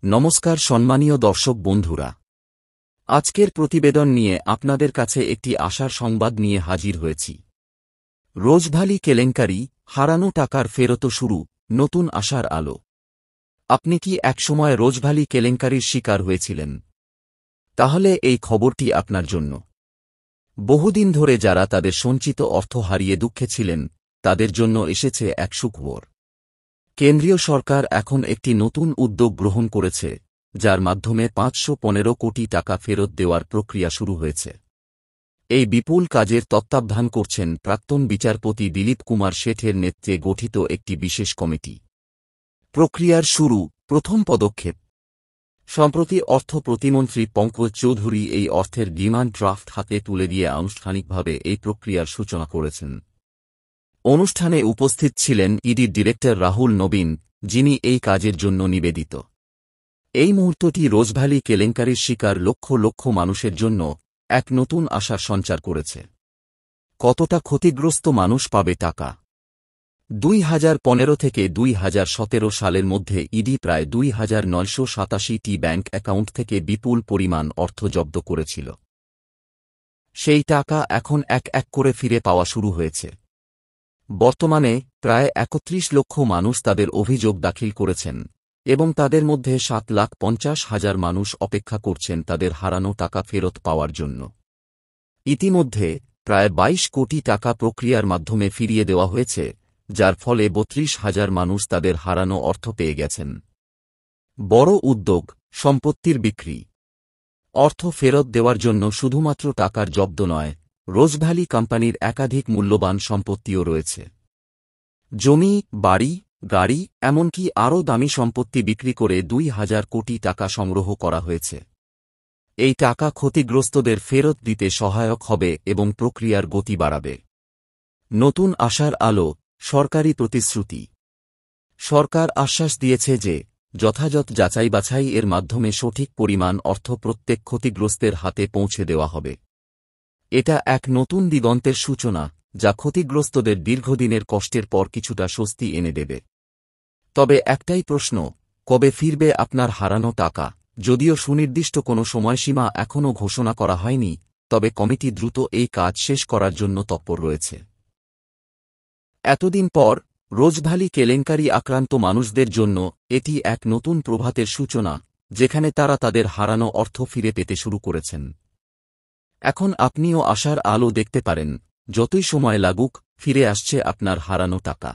নমস্কার সম্মানীয় দর্শক বন্ধুরা, আজকের প্রতিবেদন নিয়ে আপনাদের কাছে একটি আশার সংবাদ নিয়ে হাজির হয়েছি। রোজভ্যালি কেলেঙ্কারি, হারানো টাকার ফেরত শুরু, নতুন আশার আলো। আপনি কি একসময় রোজভ্যালি কেলেঙ্কারির শিকার হয়েছিলেন? তাহলে এই খবরটি আপনার জন্য। বহুদিন ধরে যারা তাদের সঞ্চিত অর্থ হারিয়ে দুঃখে ছিলেন, তাদের জন্য এসেছে এক সুখবর। কেন্দ্রীয় সরকার এখন একটি নতুন উদ্যোগ গ্রহণ করেছে, যার মাধ্যমে ৫১৫ কোটি টাকা ফেরত দেওয়ার প্রক্রিয়া শুরু হয়েছে। এই বিপুল কাজের তত্ত্বাবধান করছেন প্রাক্তন বিচারপতি দিলীপ কুমার শেঠের নেতৃত্বে গঠিত একটি বিশেষ কমিটি। প্রক্রিয়ার শুরু, প্রথম পদক্ষেপ। সম্প্রতি অর্থ প্রতিমন্ত্রী পঙ্কজ চৌধুরী এই অর্থের ডিমান্ড ড্রাফট হাতে তুলে দিয়ে আনুষ্ঠানিকভাবে এই প্রক্রিয়ার সূচনা করেছেন। অনুষ্ঠানে উপস্থিত ছিলেন ইডির ডিরেক্টর রাহুল নবীন, যিনি এই কাজের জন্য নিবেদিত। এই মুহূর্তটি রোজভ্যালি কেলেঙ্কারির শিকার লক্ষ লক্ষ মানুষের জন্য এক নতুন আশার সঞ্চার করেছে। কতটা ক্ষতিগ্রস্ত মানুষ পাবে টাকা? ২০১৫ থেকে ২০১৭ সালের মধ্যে ইডি প্রায় ২,৯৮৭টি ব্যাংক অ্যাকাউন্ট থেকে বিপুল পরিমাণ অর্থ জব্দ করেছিল। সেই টাকা এখন এক এক করে ফিরে পাওয়া শুরু হয়েছে। বর্তমানে প্রায় ৩১ লক্ষ মানুষ তাদের অভিযোগ দাখিল করেছেন এবং তাদের মধ্যে ৭,৫০,০০০ মানুষ অপেক্ষা করছেন তাদের হারানো টাকা ফেরত পাওয়ার জন্য। ইতিমধ্যে প্রায় ২২ কোটি টাকা প্রক্রিয়ার মাধ্যমে ফিরিয়ে দেওয়া হয়েছে, যার ফলে ৩২,০০০ মানুষ তাদের হারানো অর্থ পেয়ে গেছেন। বড় উদ্যোগ, সম্পত্তির বিক্রি। অর্থ ফেরত দেওয়ার জন্য শুধুমাত্র টাকার জব্দ নয়, রোজভ্যালি কোম্পানির একাধিক মূল্যবান সম্পত্তিও রয়েছে। জমি, বাড়ি, গাড়ি, এমনকি আরও দামি সম্পত্তি বিক্রি করে ২,০০০ কোটি টাকা সংগ্রহ করা হয়েছে। এই টাকা ক্ষতিগ্রস্তদের ফেরত দিতে সহায়ক হবে এবং প্রক্রিয়ার গতি বাড়াবে। নতুন আশার আলো, সরকারি প্রতিশ্রুতি। সরকার আশ্বাস দিয়েছে যে যথাযথ যাচাই বাছাই এর মাধ্যমে সঠিক পরিমাণ অর্থ প্রত্যেক ক্ষতিগ্রস্তের হাতে পৌঁছে দেওয়া হবে। এটা এক নতুন দিগন্তের সূচনা, যা ক্ষতিগ্রস্তদের দীর্ঘদিনের কষ্টের পর কিছুটা স্বস্তি এনে দেবে। তবে একটাই প্রশ্ন, কবে ফিরবে আপনার হারানো টাকা? যদিও সুনির্দিষ্ট কোনো সময়সীমা এখনও ঘোষণা করা হয়নি, তবে কমিটি দ্রুত এই কাজ শেষ করার জন্য তৎপর রয়েছে। এতদিন পর রোজভ্যালি কেলেঙ্কারি আক্রান্ত মানুষদের জন্য এটি এক নতুন প্রভাতের সূচনা, যেখানে তারা তাদের হারানো অর্থ ফিরে পেতে শুরু করেছেন। এখন আপনিও আশার আলো দেখতে পারেন। যতই সময় লাগুক, ফিরে আসছে আপনার হারানো টাকা।